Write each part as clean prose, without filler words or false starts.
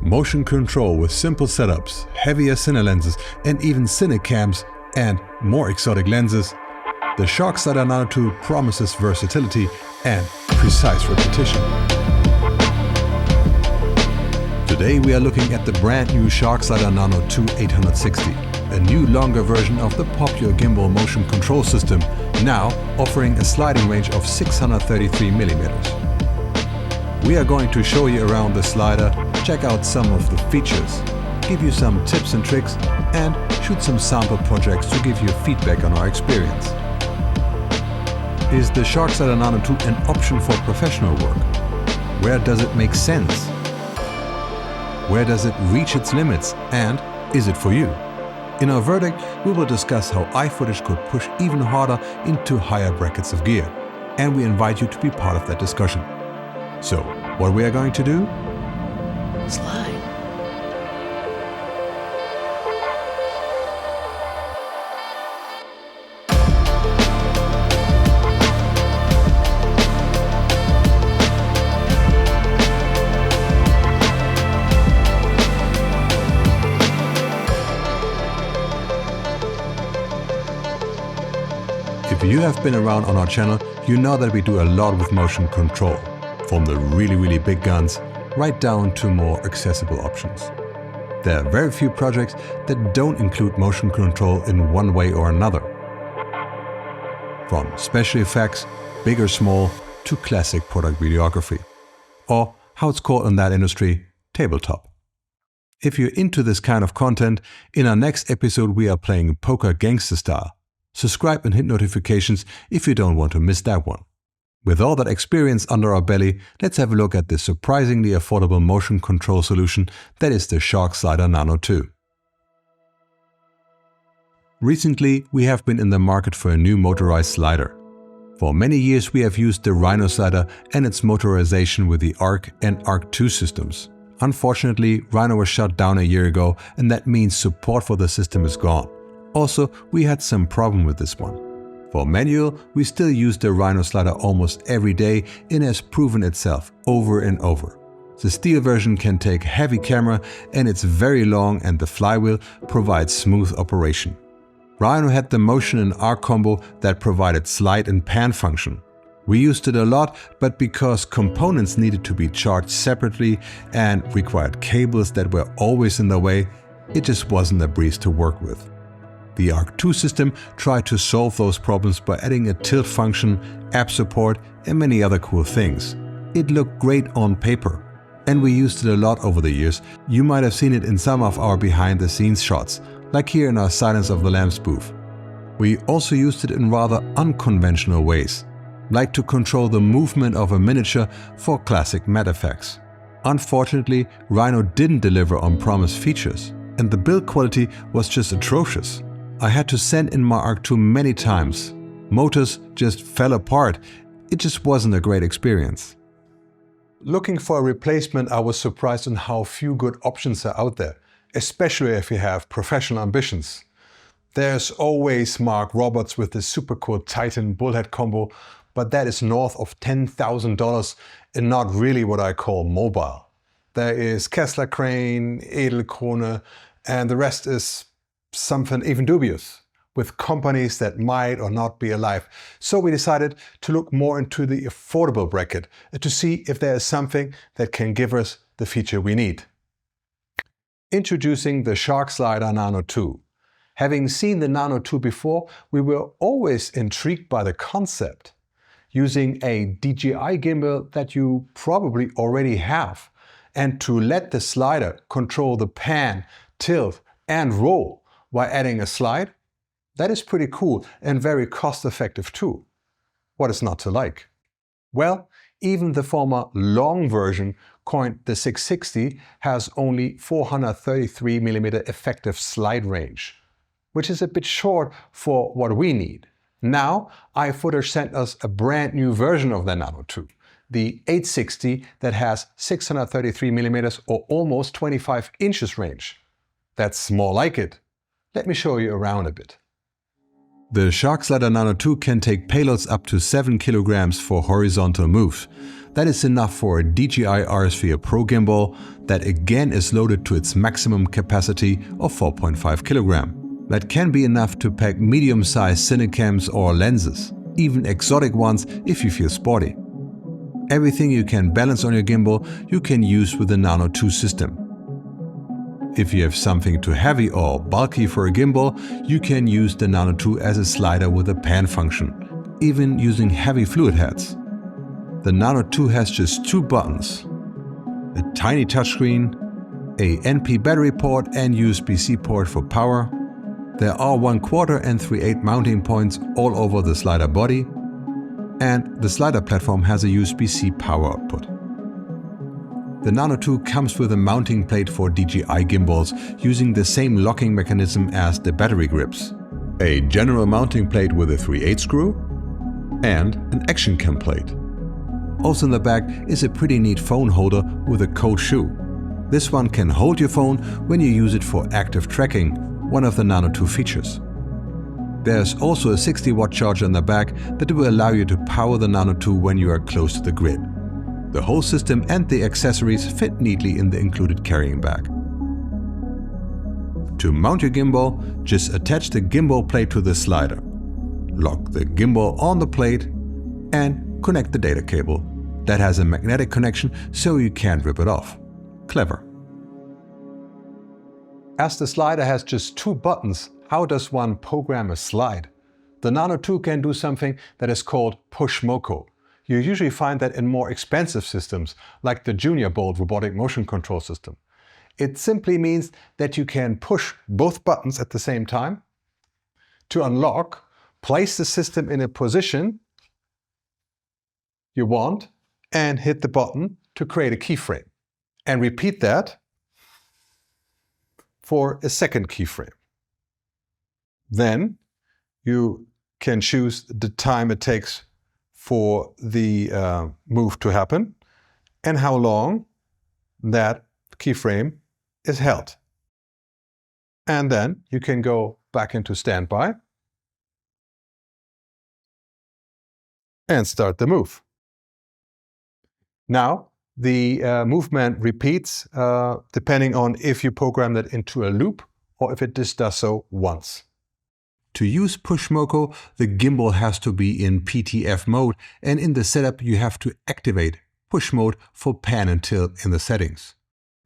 motion control with simple setups, heavier cine lenses and even cine cams and more exotic lenses, the Shark Slider Nano II promises versatility and precise repetition. Today we are looking at the brand new Shark Slider Nano II 860, a new longer version of the popular gimbal motion control system, now offering a sliding range of 633 mm. We are going to show you around the slider, check out some of the features, give you some tips and tricks, and shoot some sample projects to give you feedback on our experience. Is the Shark Slider Nano II an option for professional work? Where does it make sense? Where does it reach its limits, and is it for you? In our verdict, we will discuss how iFootage could push even harder into higher brackets of gear, and we invite you to be part of that discussion. So, what we are going to do? Slide. If you have been around on our channel, you know that we do a lot with motion control, from the really big guns right down to more accessible options. There are very few projects that don't include motion control in one way or another. From special effects, big or small, to classic product videography. Or, how it's called in that industry, tabletop. If you're into this kind of content, in our next episode we are playing poker gangster style. Subscribe and hit notifications if you don't want to miss that one. With all that experience under our belly, let's have a look at this surprisingly affordable motion control solution that is the Shark Slider Nano II. Recently, we have been in the market for a new motorized slider. For many years we have used the Rhino slider and its motorization with the Arc and Arc II systems. Unfortunately, Rhino was shut down a year ago, and that means support for the system is gone. Also, we had some problem with this one. For manual, we still use the Rhino slider almost every day and has proven itself over and over. The steel version can take heavy camera and it's very long, and the flywheel provides smooth operation. Rhino had the motion and arc combo that provided slide and pan function. We used it a lot, but because components needed to be charged separately and required cables that were always in the way, it just wasn't a breeze to work with. The Arc II system tried to solve those problems by adding a tilt function, app support and many other cool things. It looked great on paper, and we used it a lot over the years. You might have seen it in some of our behind the scenes shots, like here in our Silence of the Lambs booth. We also used it in rather unconventional ways, like to control the movement of a miniature for classic matte effects. Unfortunately, Rhino didn't deliver on promised features, and the build quality was just atrocious. I had to send in my Arc II many times. Motors just fell apart. It just wasn't a great experience. Looking for a replacement, I was surprised on how few good options are out there, especially if you have professional ambitions. There's always Mark Roberts with his super cool Titan bullhead combo, but that is north of $10,000 and not really what I call mobile. There is Kessler Crane, Edelkrone, and the rest is something even dubious, with companies that might or not be alive. So we decided to look more into the affordable bracket to see if there is something that can give us the feature we need. Introducing the Shark Slider Nano II. Having seen the Nano II before, we were always intrigued by the concept. Using a DJI gimbal that you probably already have, and to let the slider control the pan, tilt and roll while adding a slide, that is pretty cool and very cost-effective too. What is not to like? Well, even the former long version, coined the 660, has only 433 mm effective slide range, which is a bit short for what we need. Now, iFootage sent us a brand new version of the Nano II, the 860, that has 633 mm or almost 25 inches range. That's more like it. Let me show you around a bit. The Shark Slider Nano II can take payloads up to 7 kilograms for horizontal moves. That is enough for a DJI RS4 Pro gimbal that again is loaded to its maximum capacity of 4.5 kilograms. That can be enough to pack medium-sized cinecams or lenses, even exotic ones if you feel sporty. Everything you can balance on your gimbal you can use with the Nano II system. If you have something too heavy or bulky for a gimbal, you can use the Nano II as a slider with a pan function, even using heavy fluid heads. The Nano II has just 2 buttons, a tiny touchscreen, a NP battery port and USB-C port for power. There are 1/4 and 3/8 mounting points all over the slider body, and the slider platform has a USB-C power output. The Nano II comes with a mounting plate for DJI gimbals using the same locking mechanism as the battery grips. A general mounting plate with a 3/8 screw and an action cam plate. Also in the back is a pretty neat phone holder with a cold shoe. This one can hold your phone when you use it for active tracking, one of the Nano II features. There's also a 60-watt charger in the back that will allow you to power the Nano II when you are close to the grid. The whole system and the accessories fit neatly in the included carrying bag. To mount your gimbal, just attach the gimbal plate to the slider. Lock the gimbal on the plate and connect the data cable. That has a magnetic connection so you can't rip it off. Clever. As the slider has just 2 buttons, how does one program a slide? The Nano II can do something that is called push MoCo. You usually find that in more expensive systems, like the Junior Bolt robotic motion control system. It simply means that you can push both buttons at the same time. To unlock, place the system in a position you want and hit the button to create a keyframe. And repeat that for a second keyframe. Then you can choose the time it takes for the move to happen and how long that keyframe is held. And then you can go back into standby and start the move. Now the movement repeats depending on if you program that into a loop or if it just does so once. To use push MoCo, the gimbal has to be in PTF mode, and in the setup you have to activate push mode for pan and tilt in the settings.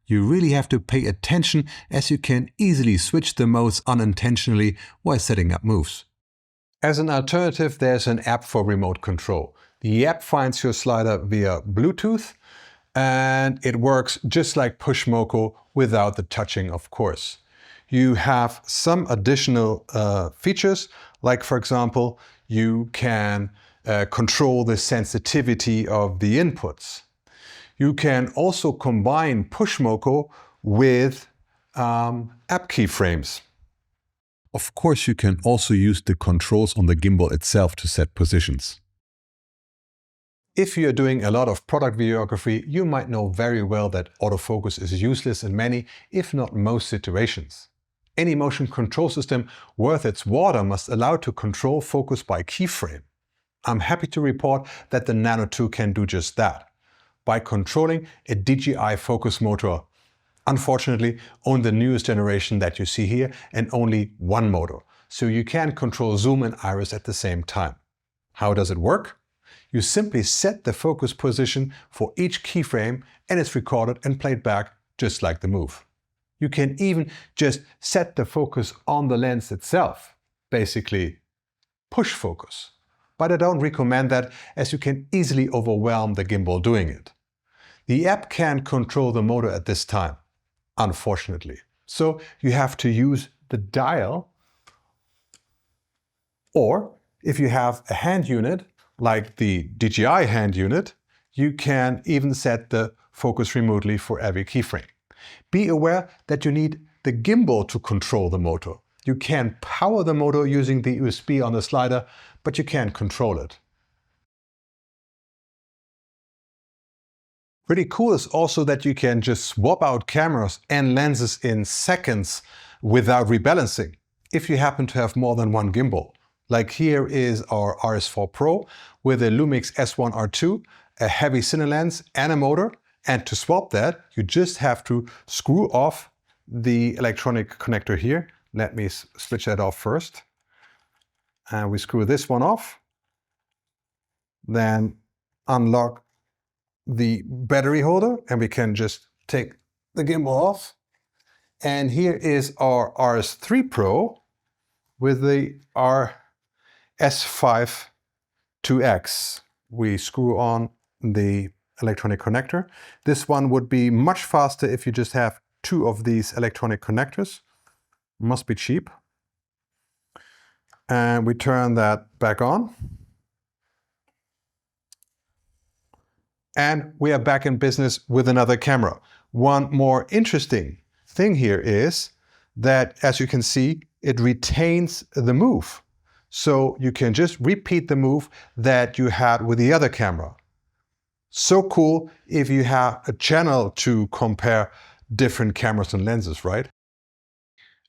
You really have to pay attention as you can easily switch the modes unintentionally while setting up moves. As an alternative, there's an app for remote control. The app finds your slider via Bluetooth and it works just like push MoCo without the touching, of course. You have some additional features, like for example, you can control the sensitivity of the inputs. You can also combine push MoCo with app keyframes. Of course, you can also use the controls on the gimbal itself to set positions. If you're doing a lot of product videography, you might know very well that autofocus is useless in many, if not most situations. Any motion control system worth its water must allow to control focus by keyframe. I'm happy to report that the Nano II can do just that, by controlling a DJI focus motor. Unfortunately, only the newest generation that you see here and only one motor, so you can control zoom and iris at the same time. How does it work? You simply set the focus position for each keyframe and it's recorded and played back just like the move. You can even just set the focus on the lens itself, basically push focus. But I don't recommend that as you can easily overwhelm the gimbal doing it. The app can't control the motor at this time, unfortunately. So you have to use the dial, or if you have a hand unit, like the DJI hand unit, you can even set the focus remotely for every keyframe. Be aware that you need the gimbal to control the motor. You can power the motor using the USB on the slider, but you can't control it. Pretty cool is also that you can just swap out cameras and lenses in seconds without rebalancing, if you happen to have more than one gimbal. Like here is our RS4 Pro with a Lumix S1R2, a heavy cine lens and a motor. And to swap that, you just have to screw off the electronic connector here. Let me switch that off first. And we screw this one off. Then unlock the battery holder and we can just take the gimbal off. And here is our RS3 Pro with the RS5 2X. We screw on the electronic connector. This one would be much faster if you just have two of these electronic connectors. Must be cheap. And we turn that back on. And we are back in business with another camera. One more interesting thing here is that, as you can see, it retains the move. So you can just repeat the move that you had with the other camera. So cool if you have a channel to compare different cameras and lenses, right?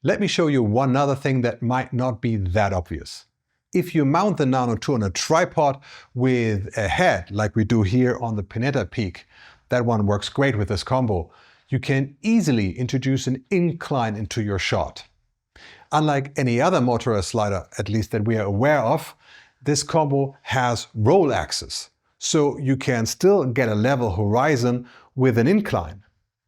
Let me show you one other thing that might not be that obvious. If you mount the Nano II on a tripod with a head, like we do here on the Pinetta Peak, that one works great with this combo, you can easily introduce an incline into your shot. Unlike any other motorized slider, at least that we are aware of, this combo has roll axis, so you can still get a level horizon with an incline.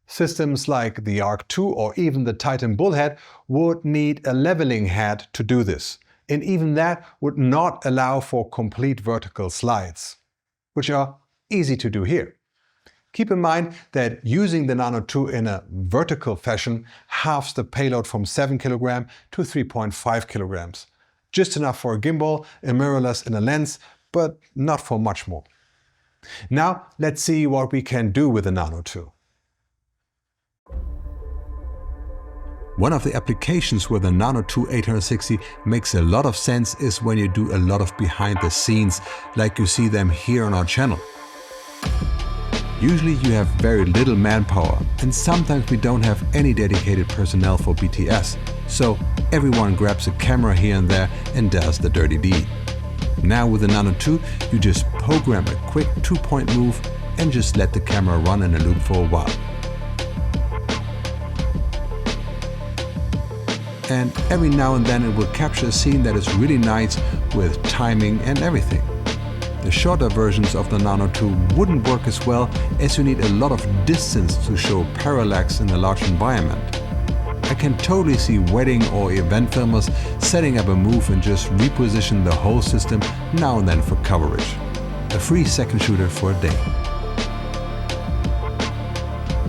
Systems like the Arc II or even the Titan Bullhead would need a leveling head to do this, and even that would not allow for complete vertical slides, which are easy to do here. Keep in mind that using the Nano II in a vertical fashion halves the payload from 7 kg to 3.5 kg. Just enough for a gimbal, a mirrorless and a lens, but not for much more. Now let's see what we can do with the Nano II. One of the applications where the Nano II 860 makes a lot of sense is when you do a lot of behind the scenes, like you see them here on our channel. Usually you have very little manpower, and sometimes we don't have any dedicated personnel for BTS, so everyone grabs a camera here and there and does the dirty deed. Now with the Nano II, you just program a quick 2-point move and just let the camera run in a loop for a while. And every now and then it will capture a scene that is really nice with timing and everything. The shorter versions of the Nano II wouldn't work as well, as you need a lot of distance to show parallax in a large environment. I can totally see wedding or event filmers setting up a move and just reposition the whole system now and then for coverage. A free second shooter for a day.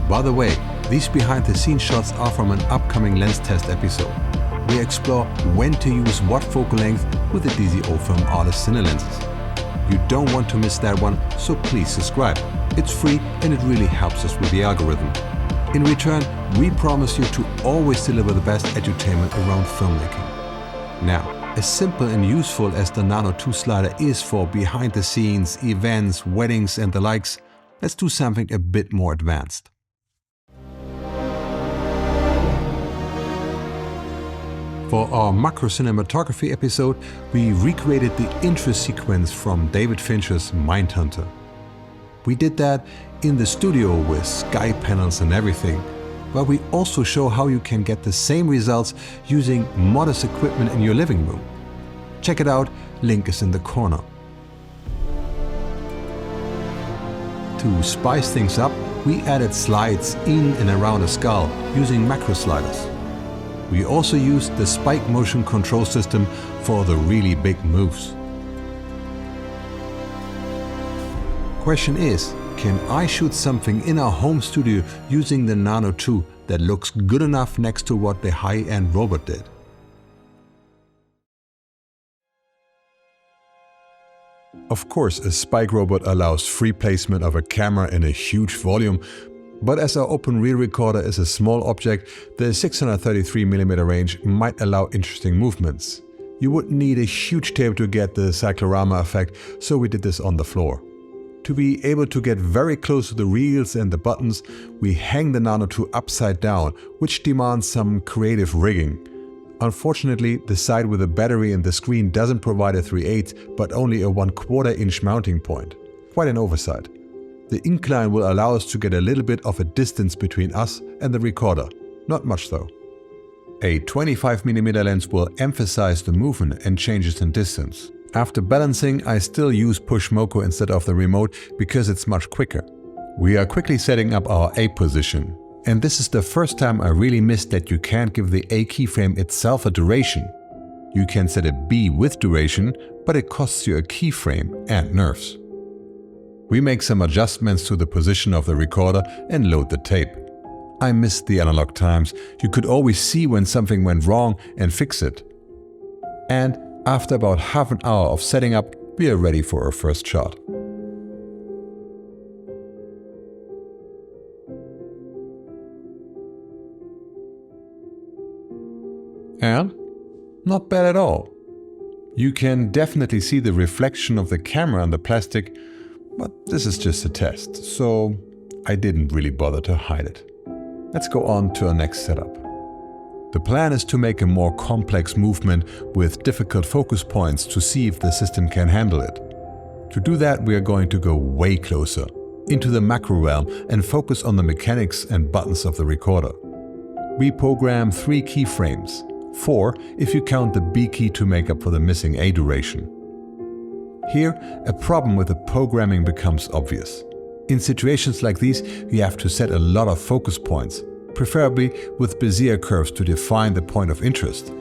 By the way, these behind the scenes shots are from an upcoming lens test episode. We explore when to use what focal length with the DZO Film Artist Cine lenses. You don't want to miss that one, so please subscribe. It's free and it really helps us with the algorithm. In return, we promise you to always deliver the best edutainment around filmmaking. Now, as simple and useful as the Nano II slider is for behind the scenes, events, weddings and the likes, let's do something a bit more advanced. For our macro cinematography episode, we recreated the intro sequence from David Fincher's Mindhunter. We did that in the studio with sky panels and everything, but we also show how you can get the same results using modest equipment in your living room. Check it out, link is in the corner. To spice things up, we added slides in and around a skull using macro sliders. We also used the spike motion control system for the really big moves. Question is, can I shoot something in our home studio using the Nano II that looks good enough next to what the high-end robot did? Of course, a spike robot allows free placement of a camera in a huge volume, but as our open reel recorder is a small object, the 633mm range might allow interesting movements. You would need a huge tape to get the cyclorama effect, so we did this on the floor. To be able to get very close to the reels and the buttons, we hang the Nano II upside down, which demands some creative rigging. Unfortunately, the side with the battery in the screen doesn't provide a 3/8 but only a 1/4 inch mounting point. Quite an oversight. The incline will allow us to get a little bit of a distance between us and the recorder. Not much though. A 25mm lens will emphasize the movement and changes in distance. After balancing, I still use push MoCo instead of the remote because it's much quicker. We are quickly setting up our A position. And this is the first time I really missed that you can't give the A keyframe itself a duration. You can set a B with duration, but it costs you a keyframe and nerves. We make some adjustments to the position of the recorder and load the tape. I missed the analog times. You could always see when something went wrong and fix it. And after about half an hour of setting up, we are ready for our first shot. And not bad at all. You can definitely see the reflection of the camera on the plastic, but this is just a test, so I didn't really bother to hide it. Let's go on to our next setup. The plan is to make a more complex movement with difficult focus points to see if the system can handle it. To do that, we are going to go way closer, into the macro realm and focus on the mechanics and buttons of the recorder. We program 3 keyframes, 4 if you count the B key to make up for the missing A duration. Here, a problem with the programming becomes obvious. In situations like these, you have to set a lot of focus points, preferably with Bezier curves to define the point of interest.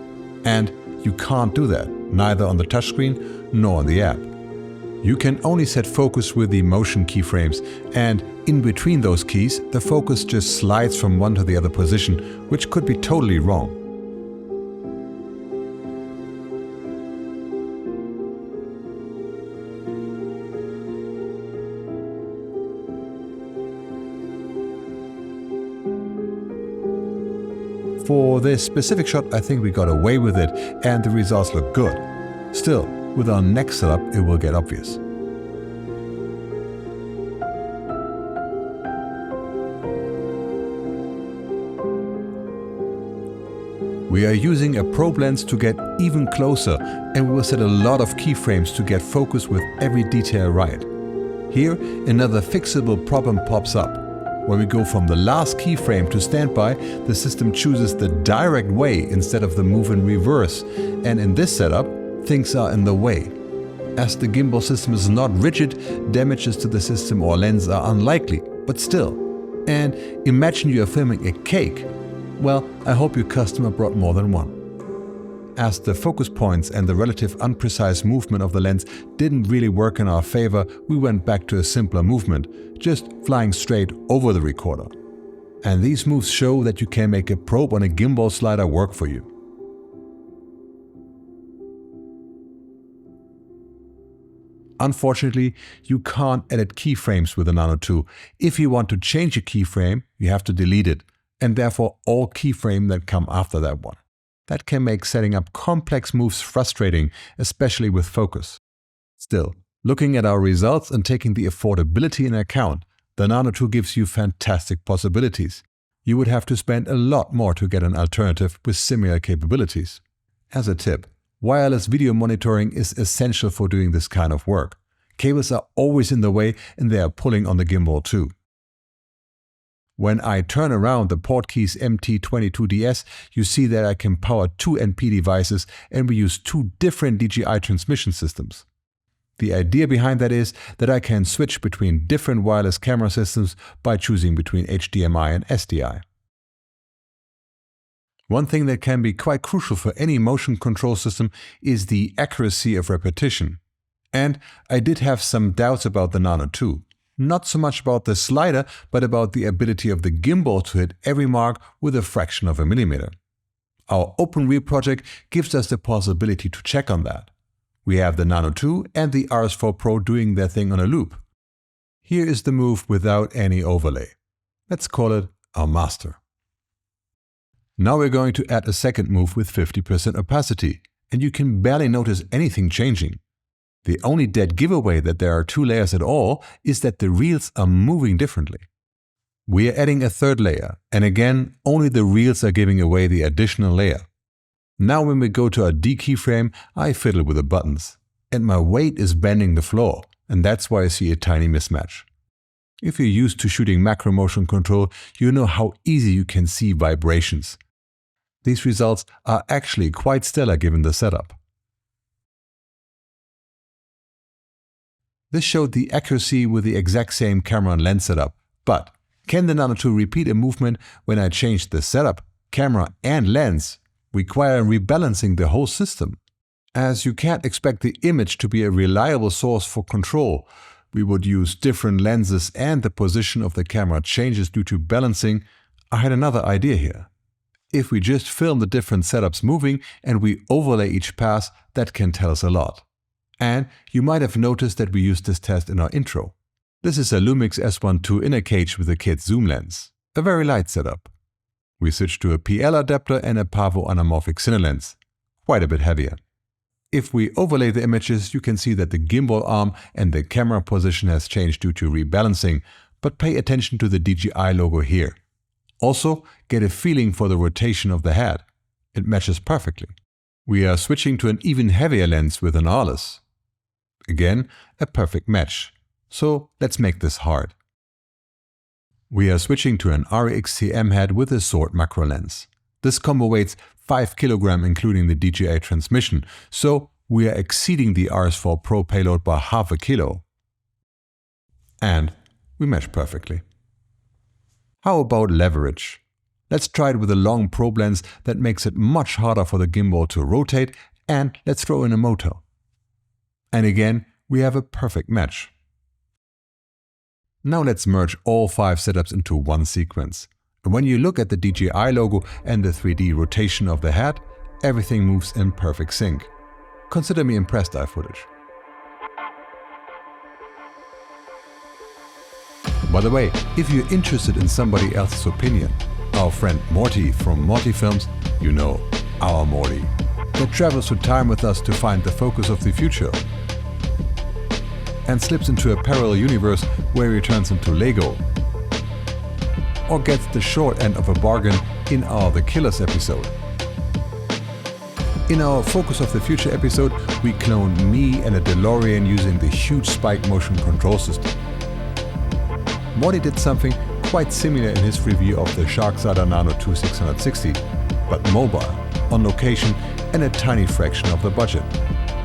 And you can't do that, neither on the touchscreen nor on the app. You can only set focus with the motion keyframes, and in between those keys, the focus just slides from one to the other position, which could be totally wrong. For this specific shot, I think we got away with it and the results look good. Still, with our next setup, it will get obvious. We are using a probe lens to get even closer, and we will set a lot of keyframes to get focus with every detail right. Here, another fixable problem pops up. When we go from the last keyframe to standby, the system chooses the direct way instead of the move in reverse, and in this setup, things are in the way. As the gimbal system is not rigid, damages to the system or lens are unlikely, but still. And imagine you are filming a cake. Well, I hope your customer brought more than one. As the focus points and the relative unprecise movement of the lens didn't really work in our favor, we went back to a simpler movement, just flying straight over the recorder. And these moves show that you can make a probe on a gimbal slider work for you. Unfortunately, you can't edit keyframes with the Nano II. If you want to change a keyframe, you have to delete it, and therefore all keyframes that come after that one. That can make setting up complex moves frustrating, especially with focus. Still, looking at our results and taking the affordability into account, the Nano II gives you fantastic possibilities. You would have to spend a lot more to get an alternative with similar capabilities. As a tip, wireless video monitoring is essential for doing this kind of work. Cables are always in the way and they are pulling on the gimbal too. When I turn around the Portkeys MT22DS, you see that I can power 2 NP devices and we use 2 different DJI transmission systems. The idea behind that is that I can switch between different wireless camera systems by choosing between HDMI and SDI. One thing that can be quite crucial for any motion control system is the accuracy of repetition. And I did have some doubts about the Nano II. Not so much about the slider, but about the ability of the gimbal to hit every mark with a fraction of a millimeter. Our Open Reel project gives us the possibility to check on that. We have the Nano II and the RS4 Pro doing their thing on a loop. Here is the move without any overlay. Let's call it our master. Now we're going to add a second move with 50% opacity, and you can barely notice anything changing. The only dead giveaway that there are 2 layers at all is that the reels are moving differently. We are adding a third layer, and again, only the reels are giving away the additional layer. Now when we go to our D keyframe, I fiddle with the buttons. And my weight is bending the floor, and that's why I see a tiny mismatch. If you're used to shooting macro motion control, you know how easy you can see vibrations. These results are actually quite stellar given the setup. This showed the accuracy with the exact same camera and lens setup, but can the Nano II repeat a movement when I change the setup, camera and lens, requiring rebalancing the whole system? As you can't expect the image to be a reliable source for control, we would use different lenses and the position of the camera changes due to balancing. I had another idea here. If we just film the different setups moving and we overlay each pass, that can tell us a lot. And you might have noticed that we used this test in our intro. This is a Lumix S1 II inner cage with a kit zoom lens. A very light setup. We switched to a PL adapter and a Pavo anamorphic cine lens. Quite a bit heavier. If we overlay the images, you can see that the gimbal arm and the camera position has changed due to rebalancing, but pay attention to the DJI logo here. Also, get a feeling for the rotation of the head. It matches perfectly. We are switching to an even heavier lens with an R-less. Again, a perfect match. So let's make this hard. We are switching to an RXTM head with a sword macro lens. This combo weighs 5 kg including the DJI transmission, so we are exceeding the RS4 Pro payload by half a kilo. And we mesh perfectly. How about leverage? Let's try it with a long probe lens that makes it much harder for the gimbal to rotate, and let's throw in a motor. And again, we have a perfect match. Now let's merge all 5 setups into one sequence. When you look at the DJI logo and the 3D rotation of the head, everything moves in perfect sync. Consider me impressed, iFootage. By the way, if you're interested in somebody else's opinion, our friend Morty from Morty Films, you know, our Morty, that travels through time with us to find the focus of the future and slips into a parallel universe where he turns into Lego, or gets the short end of a bargain in our The Killers episode. In our Focus of the Future episode, we cloned me and a DeLorean using the huge Spike motion control system. Morty did something quite similar in his review of the Shark Slider Nano II 660, but mobile, on location, and a tiny fraction of the budget.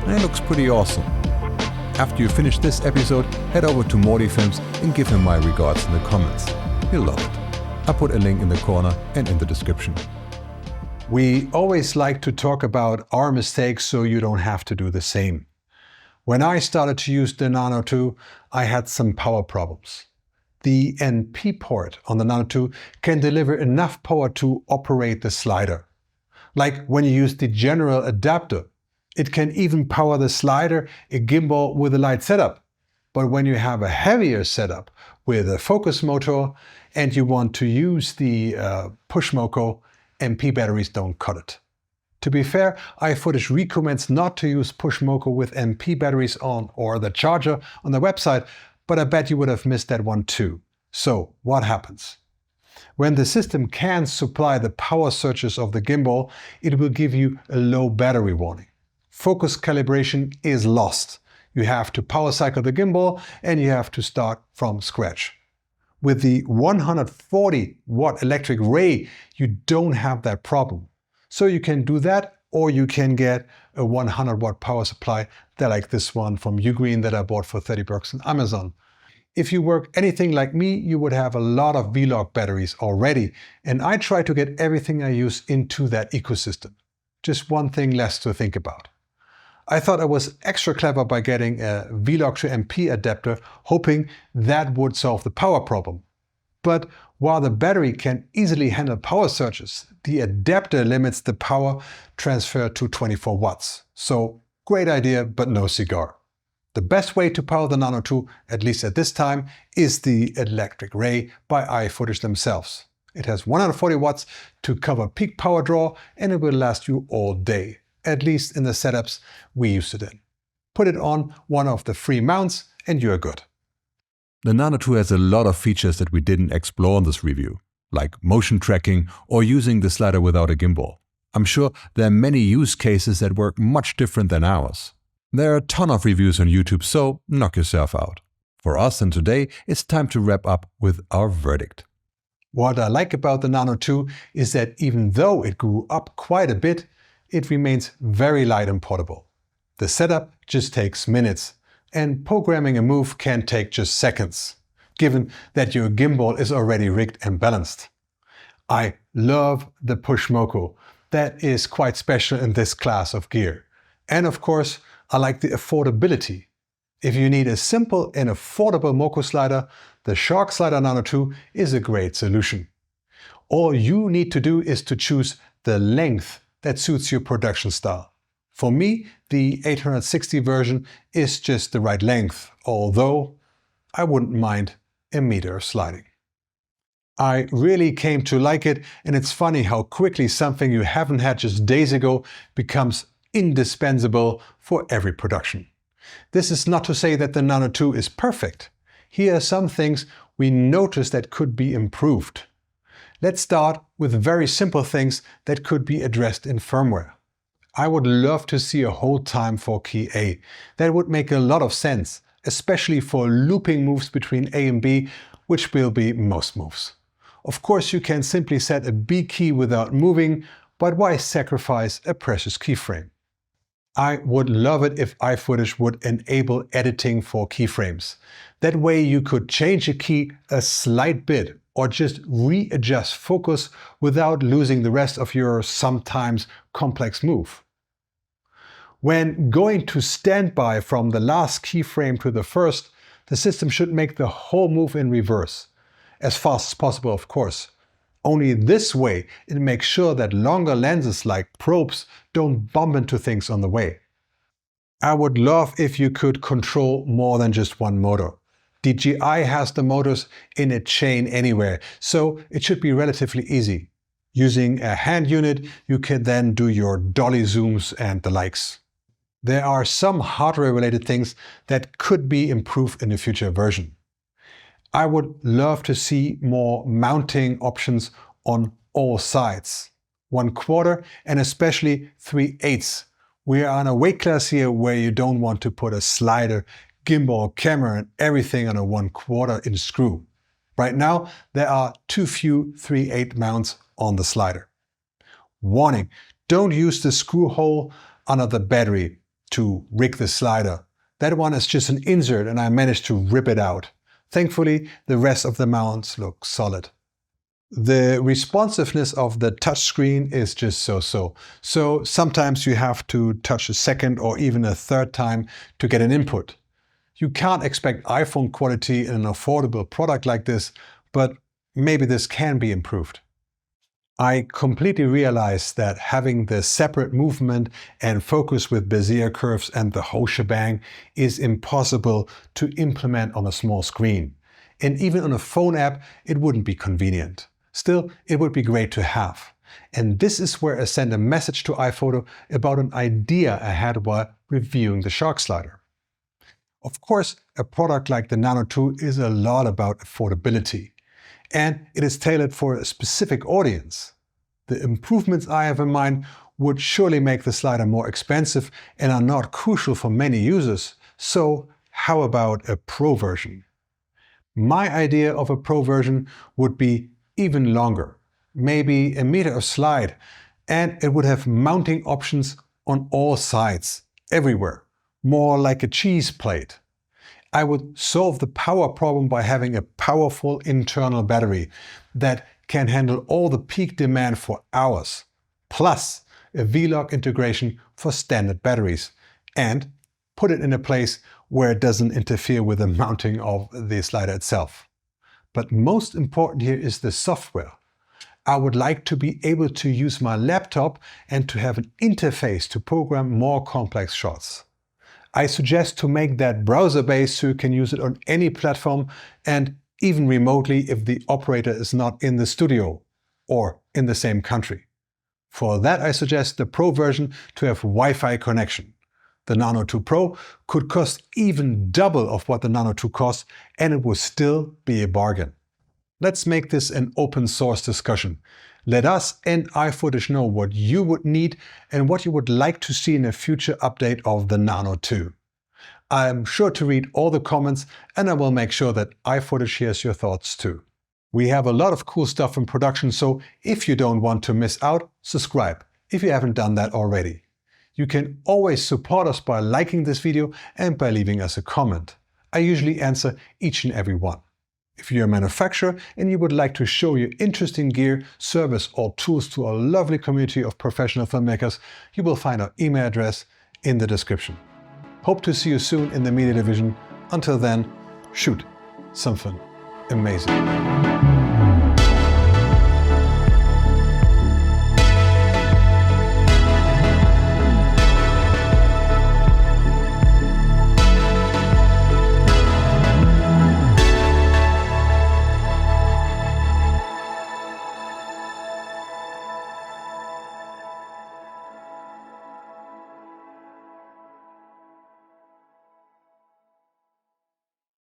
And it looks pretty awesome. After you finish this episode, head over to Morty Films and give him my regards in the comments. You'll love it. I'll put a link in the corner and in the description. We always like to talk about our mistakes so you don't have to do the same. When I started to use the Nano II, I had some power problems. The NP port on the Nano II can deliver enough power to operate the slider. Like when you use the general adapter, it can even power the slider, a gimbal with a light setup. But when you have a heavier setup with a focus motor and you want to use the push moco, NP batteries don't cut it. To be fair, iFootage recommends not to use push moco with NP batteries on or the charger on the website, but I bet you would have missed that one too. So what happens? When the system can supply the power surges of the gimbal, it will give you a low battery warning. Focus calibration is lost. You have to power cycle the gimbal and you have to start from scratch. With the 140 watt electric ray, you don't have that problem. So you can do that, or you can get a 100 watt power supply like this one from Ugreen that I bought for 30 bucks on Amazon. If you work anything like me, you would have a lot of V-Log batteries already, and I try to get everything I use into that ecosystem. Just one thing less to think about. I thought I was extra clever by getting a V-Log to MP adapter, hoping that would solve the power problem. But while the battery can easily handle power surges, the adapter limits the power transfer to 24 watts. So great idea, but no cigar. The best way to power the Nano II, at least at this time, is the electric ray by iFootage themselves. It has 140 watts to cover peak power draw, and it will last you all day, at least in the setups we used it in. Put it on one of the free mounts and you're good. The Nano II has a lot of features that we didn't explore in this review, like motion tracking or using the slider without a gimbal. I'm sure there are many use cases that work much different than ours. There are a ton of reviews on YouTube, so knock yourself out. For us and today, it's time to wrap up with our verdict. What I like about the Nano II is that even though it grew up quite a bit, it remains very light and portable. The setup just takes minutes, and programming a move can take just seconds, given that your gimbal is already rigged and balanced. I love the push Moko. That is quite special in this class of gear. And of course, I like the affordability. If you need a simple and affordable Moko slider, the Shark Slider Nano II is a great solution. All you need to do is to choose the length that suits your production style. For me, the 860 version is just the right length, although I wouldn't mind a meter of sliding. I really came to like it, and it's funny how quickly something you haven't had just days ago becomes indispensable for every production. This is not to say that the Nano II is perfect. Here are some things we noticed that could be improved. Let's start with very simple things that could be addressed in firmware. I would love to see a hold time for key A. That would make a lot of sense, especially for looping moves between A and B, which will be most moves. Of course, you can simply set a B key without moving, but why sacrifice a precious keyframe? I would love it if iFootage would enable editing for keyframes. That way you could change a key a slight bit or just readjust focus without losing the rest of your sometimes complex move. When going to standby from the last keyframe to the first, the system should make the whole move in reverse. As fast as possible, of course. Only this way it makes sure that longer lenses like probes don't bump into things on the way. I would love if you could control more than just one motor. DJI has the motors in a chain anywhere, so it should be relatively easy. Using a hand unit, you can then do your dolly zooms and the likes. There are some hardware-related things that could be improved in a future version. I would love to see more mounting options on all sides. 1/4 and especially 3/8. We are on a weight class here where you don't want to put a slider, gimbal, camera and everything on a 1/4 inch screw. Right now there are too few 3/8 mounts on the slider. Warning, don't use the screw hole under the battery to rig the slider. That one is just an insert and I managed to rip it out. Thankfully, the rest of the mounts look solid. The responsiveness of the touchscreen is just so-so. So sometimes you have to touch a second or even a third time to get an input. You can't expect iPhone quality in an affordable product like this, but maybe this can be improved. I completely realize that having the separate movement and focus with Bezier curves and the whole shebang is impossible to implement on a small screen. And even on a phone app, it wouldn't be convenient. Still, it would be great to have. And this is where I send a message to iPhoto about an idea I had while reviewing the Shark Slider. Of course, a product like the Nano II is a lot about affordability. And it is tailored for a specific audience. The improvements I have in mind would surely make the slider more expensive and are not crucial for many users. So how about a Pro version? My idea of a Pro version would be even longer, maybe a meter of slide, and it would have mounting options on all sides, everywhere, more like a cheese plate. I would solve the power problem by having a powerful internal battery that can handle all the peak demand for hours, plus a V-Lock integration for standard batteries, and put it in a place where it doesn't interfere with the mounting of the slider itself. But most important here is the software. I would like to be able to use my laptop and to have an interface to program more complex shots. I suggest to make that browser-based so you can use it on any platform and even remotely if the operator is not in the studio or in the same country. For that I suggest the Pro version to have Wi-Fi connection. The Nano II Pro could cost even double of what the Nano II costs and it would still be a bargain. Let's make this an open source discussion. Let us and iFootage know what you would need and what you would like to see in a future update of the Nano II. I'm sure to read all the comments, and I will make sure that iFootage hears your thoughts too. We have a lot of cool stuff in production, so if you don't want to miss out, subscribe if you haven't done that already. You can always support us by liking this video and by leaving us a comment. I usually answer each and every one. If you're a manufacturer and you would like to show your interesting gear, service or tools to a lovely community of professional filmmakers, you will find our email address in the description. Hope to see you soon in the media division. Until then, shoot something amazing.